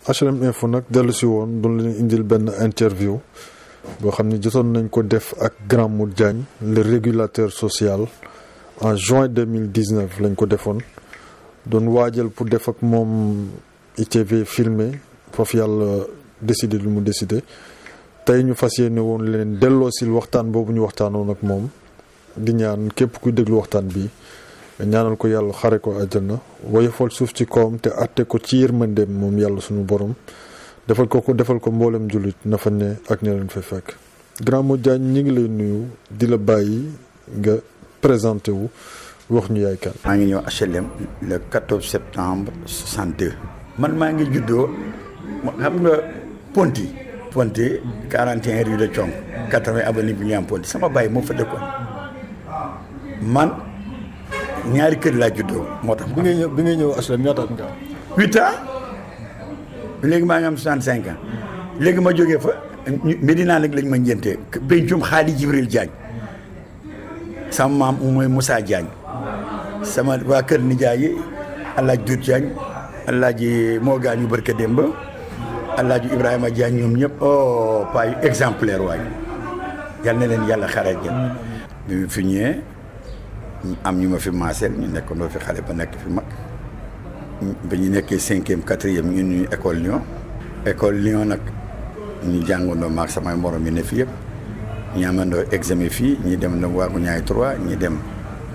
HLM Info nag dellu si woon doon leen indil benn interview boo xam ne jotoon nañ ko def ak Grand Modou Diagne le régulateur social en juin 2019 lañ ko defoon doon waajal pour def ak moom ITV filmé foofu yàlla décidé lu mu décidé tey ñu fas yéene woon leen delloo sil waxtaan boobu ñu waxtaanoon ak moom di ñaan képp kuy déglu waxtaan bi ñaanal ko yàlla xare ko àjjana woyofal suuf ci kawam te àtte ko ci yërmandeem moom yàlla suñu borom defal ko mboolem jullit na fa ne ak ña leen fay fekk. Grand Modou Diagne ñi ngi lay nuyu di la bàyyi nga présenté wu wax ñu yaay kan. maa ngi ñëw HLM le 14 septembre 62. man maa ngi juddoo xam nga Ponty 41 rue de Thiong 80 avenue bi ñu am Ponty sama baay moo fa dëkkoon man ñaari kër laa juddoo moo tax. bi ngay ñëw HLM ñaata at nga am. 8 ans léegi maa ngi am 65 ans léegi ma jógee fa Medina nag lañ ma njëntee pencum Xaali Jibril Diagne sama maam mooy Moussa Diagne sama waa kër nijaay yi Alaaji Dut Diagne Alaaji moo gaañu barka démb Alaaji Ibrahima Diagne ñoom ñëpp pas exemplaire waay yal na leen yàlla xaral jëm bi mu fi ñëwee am ñu ma fi maaseel ñu nekkandoo fi xale ba nekk fi mag ba ñu nekkee 5e 4e ñun ñu école Lyon nag ñu jàngandoo maag samay morom yi ne fi yëpp ñu amandoo examen fii ñi dem na Waagu Ñaay 3 ñi dem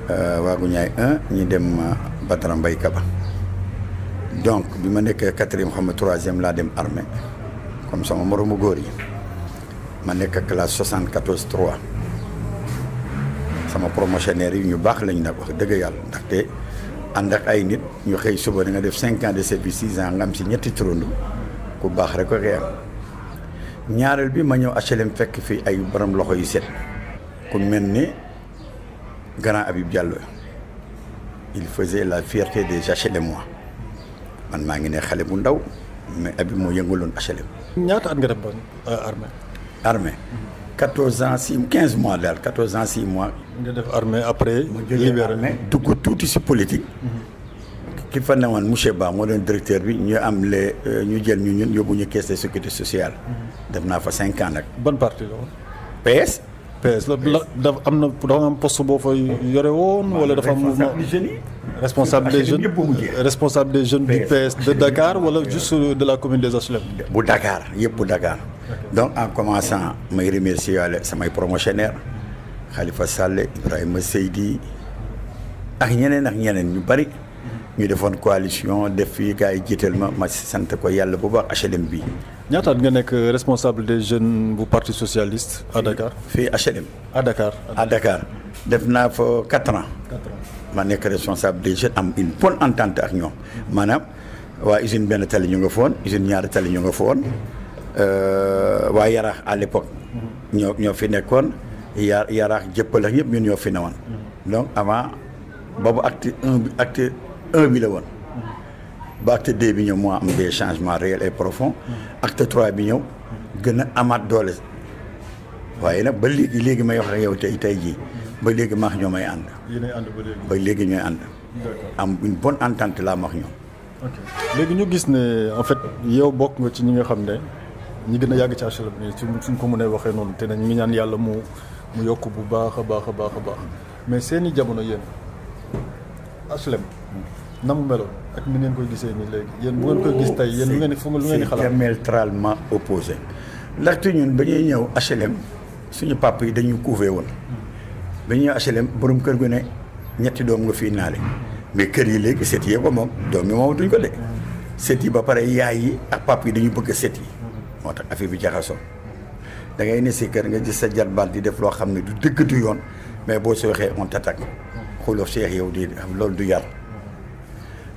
Waagu Ñaay 1 ñi dem Batara Mbay Kaba donc bi ma nekkee 4e xam nga 3e laa dem armée comme sama moromu góor yi ma nekk classe 74 3 sama promotionnaire yi ñu baax lañ nag wax dëgg yàlla ndaxte ànd ak ay nit ñu xëy suba da nga def 5 ans de service 6 ans nga am si ñetti turando ku baax rek ko koy am ñaareel bi ma ñëw HLM fekk fi ay borom loxo yu set ku mel ni grand Habib Diallo il faisait la fierté des HLMois man maa ngi ne xale bu ndaw mais Habib moo yëngaloon HLM. ñaata at nga def ba armée 14 ans 15 mois daal 14 ans 6 mois. nga def armée après. libéré dugg tuuti si politique. ki fa newoon monsieur Ba moo doon directeur bi ñu am ñu jël ñun yóbbu ñu caisse de sécurité sociale. def naa fa 5 ans nag. ban parti la woon. PS. PS la dafa am poste boo fa yore woon. wala dafa am mouvement responsable des jeunes responsable des jeunes du PS de Dakar wala juste de la commune des HLM. bu Dakar yëpp bu Dakar. donc en commençant may remercier waale samay promotionnaire Khalifa Sall Ibrahima Seydi ak ñeneen ñu bari. ñu defoon coalition def fii gars yi jiital ma sant ko yàlla bu baax HLM bi. ñaataat nga nekk responsable des jeunes bu parti socialiste à Dakar. fii HLM. à Dakar. def naa fa 4 ans. ma nekk responsable des jeunes am une bonne entente ak ñoom maanaam waa usine benn tali ñu nga foon usine ñaari tali ñu nga foon waa Yaraax à l'époque ñoo fi nekkoon Yaraax jëppal ak yëpp ñun ñoo fi newoon donc avant boobu acte 1 bi la woon ba acte 2 bi ñëw moo am des changements réels et profonds acte 3 bi ñëw gën a amaat doole waaye nag ba léegi may wax ak yow tey jii ba léegi maax ñoo may ànd. yéenay ànd ba léegi ñooy ànd. am une bonne entente laa wax ñoom. ok léegi ñu gis ne en fait yow bokk nga ci ñi nga xam ne ñi gën a yàgg ci HLM nii suñ ko mënee waxee noonu te nañ ngi ñaan yàlla mu yokk bu baax a baax mais seeni jamono yéen HLM na mu meloon ak ni ngeen koy gisee nii léegi yéen bu ngeen koy gis tey yéen lu ngeen di xalaat. c'est diamétralement opposé ndaxte ñun ba ñuy ñëw HLM suñu papa yi dañu couvé woon. ba ñuy ñëw HLM borom kër gu ne ñetti doom nga fii naale mais kër yi léegi set yi ko moom doom yi moom duñ ko de set yi ba pare yaay yi ak papa yi dañu bëgg set yi moo tax affaire bi jaxasoo da ngay ne si kër nga gis sa jarbaat di def loo xam ne du dëgg du yoon mais boo soo waxee on t'attaque xuloo seex yow di loolu du yar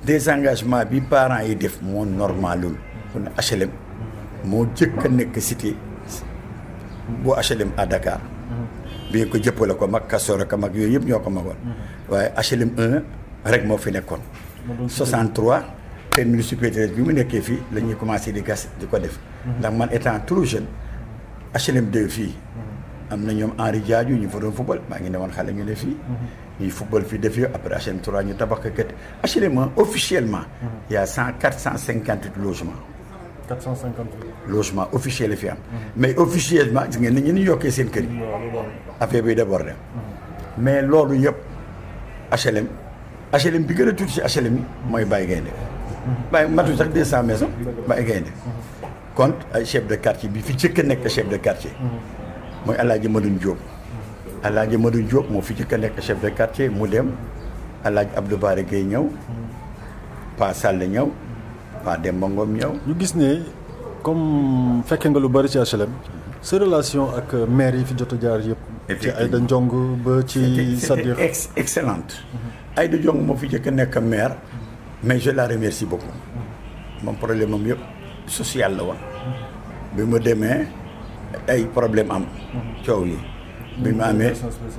désengagement bi parents yi def moo normalul pour ne HLM moo jëkk a nekk cité boo HLM à Dakar bi ko jëppale ko mag Kastoor ak mag yooyu yëpp ñoo ko magoon waaye HLM 1 rek moo fi nekkoon 63 terminus supérieur bi mu nekkee fii la ñuy commencé di gas di ko def ndax man étant trop jeune HLM 2 fii am na ñoom Henri Diadio ñu fa doon football maa ngi ne woon xale ñu ne fii ñuy football fii def yëpp après HLM 3 ñu tabax ko kët HLM 1 officiellement il y a 458 logements 450 logement officiel la fi am. mais officiellement gis ngeen ni ñu yokkee seen kër yi. affaire bi débordé. mais loolu yëpp HLM bi gën a tuuti ci HLM yi mooy Baye Gaynde. Baye matu sax 200 maisons Baye Gaynde. kon ay chef de quartier bi fi jëkk a nekk chef de quartier. mooy El Hadj Madoune Diop. El Hadj Madoune Diop moo fi jëkk a nekk chef de quartier mu dem El Hadj Abdou Bara Gueye ñëw. Pa Sall ñëw. Pa Demba Ngom ñëw. ñu gis ne comme fekke nga lu bari ci HLM. sa relation ak maire yi fi jot a jaar yëpp. ci Aïda Ndiong ba ci Sadikh. excellente. Aïda Ndiong moo fi jëkk a nekk maire. mais je la remercie beaucoup. moom problème am yëpp social la woon. bi ma demee ay problème am. coow yi. bi ma amee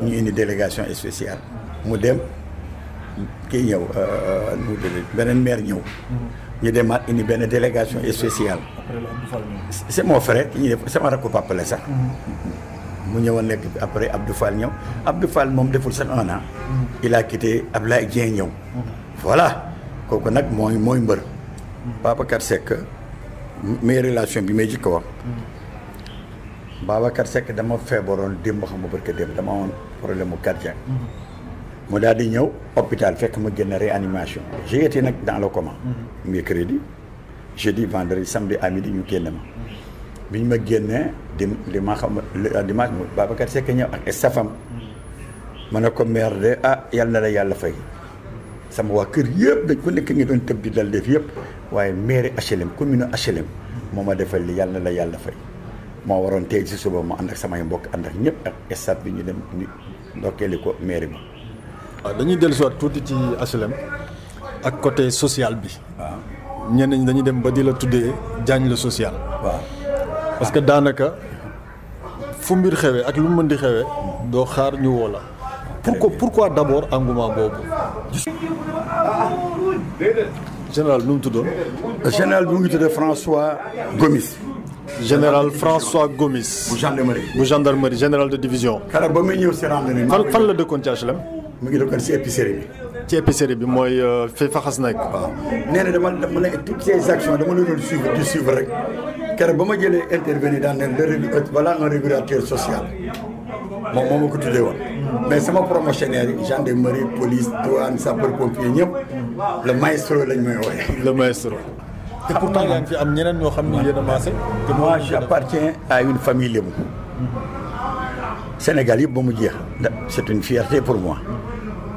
ñu indi délégation spéciale. mu dem kii ñëw beneen maire ñëw. ñu demaat indi benn délégation spéciale. c'est mon frère ki ñuy def sama rakku papa la sax. mu ñëwoon nekk après Abdou Fall ñëw. Abdou Fall moom deful sax 1 an. il a quitté Ablaye Dieng ñëw. voilà kooku nag mooy mbër. Babacar Seck mes relation bi may jëkk wax. Babacar Seck dama feebaroon démb xam nga barke démb dama amoon problème mu cardiaque. mu daal di ñëw hôpital fekk ma génn réanimation. j'ai été nag dans le coma. mercredi jeudi vendredi samedi à midi ñu génne ma. bi ñu ma génnee dimanche Babacar Seck ñëw ak stafam. ma ne ko maire de yal na la yàlla fay. sama waa kër yëpp dañ ko nekk ngi doon tëb di dal def yëpp waaye maire HLM commune HLM moo ma defal li yal na la yàlla fay. moo waroon tey si suba ma ànd ak samay mbokk ànd ak ñëpp ak staff bi ñu dem ñu ndokkeeli ko maire bi. waaw dañuy dellusiwaat tuuti ci HLM ak côté social bi. waaw ñenn ñi dañuy dem ba di la tuddee Diagne le social. waaw parce que daanaka fu mbir xewee ak lu mu mën di xewee doo xaar ñu woo la. pourquoi d'abord engouement boobu. général nu mu tuddoon. général bi mu ngi tudd François Gomis. général François Gomis. bu gendarmerie général de division. kala ba muy ñëw si randonnée. fan la dëkkoon ci HLM. mu ngi dëkkoon si épicerie bi. ci épicerie bi mooy fi faxas nekk. waaw nee na dama ne toutes ces actions dama la doon suivre rek keroog ba ma jëlee intervenir daan ne voilà un régulateur social moom moo ma ko tuddee woon. mais sama promotionnaire yi gendarmerie police douane sapeur pompier ñëpp le maestro lañ may wooye. le maestro. te pourtant yaa ngi fi am ñeneen ñoo xam ne yéen a maase. te moi j'appartiens à une famille lébu. Sénégal yëpp ba mu jeex. c'est une fierté pour moi.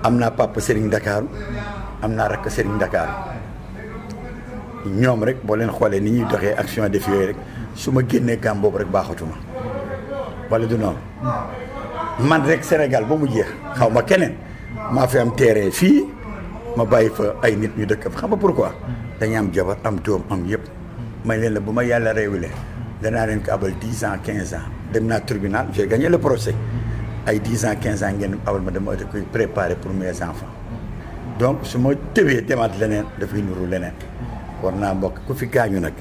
am naa papa Serigne Dakar am naa rakk Serigne Dakar ñoom rek boo leen xoolee ni ñuy doxee action def yooyu rek su ma génnee gàm boobu rek baaxatuma wala du noonu. man rek Sénégal ba mu jeex xaw ma keneen maa fi am terrain fii ma bàyyi fa ay nit ñu dëkk fa xam nga pourquoi. dañu am jabar am doom am yëpp may leen la bu ma yàlla réewulee danaa leen ko abal 10 ans 15 ans dem naa tribunal j'ai gagné le procès ay 10 ans 15 ans ngeen abal ma dama koy préparer pour mes enfants donc su ma tëbee demaat leneen dafay nuru leneen war naa mbokk ku fi gaañu nag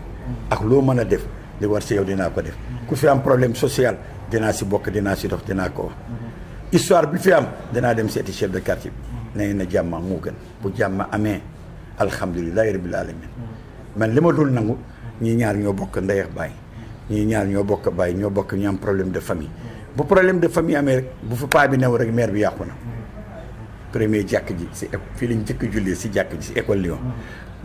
ak loo mën a def li war si yow dinaa ko def ku fi am problème social dinaa si bokk dinaa si dox dinaa ko wax histoire bi fi am danaa dem seeti chef de quartier bi nee na jàmm moo gën bu jàmm amee alhamdulilahi rabbil alamin man li ma dul nangu ñii ñaar ñoo bokk ndey ak baay ñii ñaar ñoo bokk baay ñoo bokk ñu am problème de famille bu problème de famille amee rek bu fa paa bi new rek mère bi yàqu na premier jàkk ji si fii lañ njëkk jullee si jàkk ji si école Lyon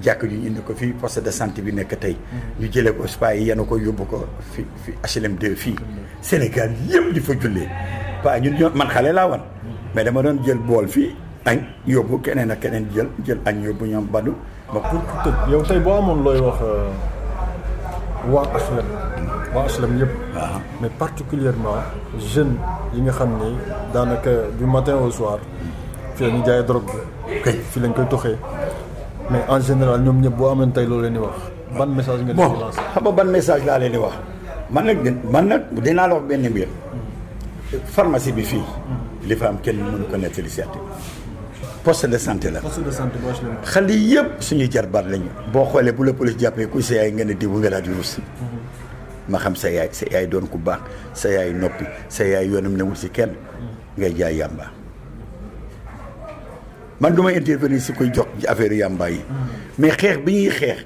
jàkk ji ñu indi ko fii poste de santé bi nekk tey ñu jëlee ko spa yi yenu ko yóbbu ko fi HLM 2 fii Sénégal yëpp di fa jullee paa ñun man xale laa wan mais dama doon jël bool fii añ yóbbu keneen ak keneen jël añ yóbbu ñoom badu ba pour tëj yow tey boo amoon looy wax waa HLM yëpp. mais particulièrement jeunes yi nga xam ni daanaka du matin au soir fii la ñu jaayee drogue bi. fii lañ koy toxee mais en général ñoom ñëpp boo amoon tey loolu leen di wax ban message nga. bon xam nga ban message laa leen di wax man nag dinaa la wax benn mbir pharmacie bi fii. li fa am kenn mënu ko nettali seeti. poste de santé la. poste de santé boo HLM. xale yëpp suñuy jarbaat lañu. boo xoolee bu la police jàppee ku sa yaay nga ne diw nga daal di rus. ma xam sa yaay doon ku baax sa yaay noppi sa yaay yoonam newul si kenn ngay jaay yàmba. man du may intervenir si koy jox ci affaire yàmba yi. mais xeex bi ñuy xeex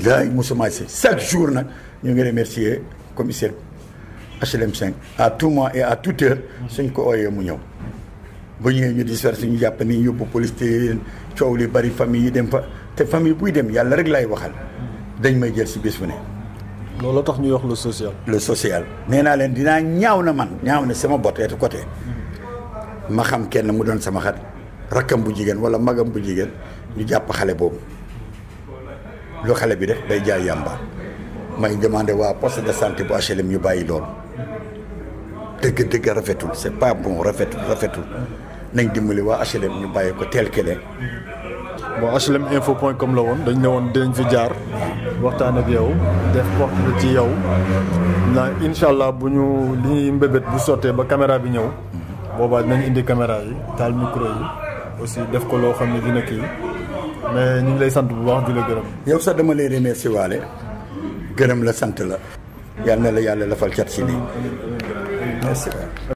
laay mosuma si chaque jour nag ñu ngi remercier commissaire HLM 5 à tout moment et à toute heure suñ ko ooyee mu ñëw ba ñëwee ñu disperse ñu jàpp ni yóbbu police te coow li bari famille yi dem fa te famille buy dem yàlla rek laay waxal dañ may jël si bés fu ne. loolu tax ñuy wax le social. le social nee naa leen dinaa ñaaw na sama boteetu côté ma xam kenn mu doon sama xat rakkam bu jigéen wala magam bu jigéen ñu jàpp xale boobu lu xale bi def day jaay yàmba may demandé waa poste de santé bu HLM ñu bàyyi loolu dëgg rafetul c'est pas bon rafetul nañ dimbali waa HLM ñu bàyyi ko tel quel est. bon HLM info point com la woon dañ ne woon dinañ fi jaar waxtaan ak yow def portrait ci yow na incha allah bu ñu li ñuy mbébét bu sottee ba caméra bi ñëw boobaa dinañ indi caméra yi taal micro yi aussi def ko loo xam ne dina kii mais ñu ngi lay sant bu baax di la gërëm. yow sax dama lay remercier waale gërëm la sant la yal na la yàlla lafal cat si lii merci.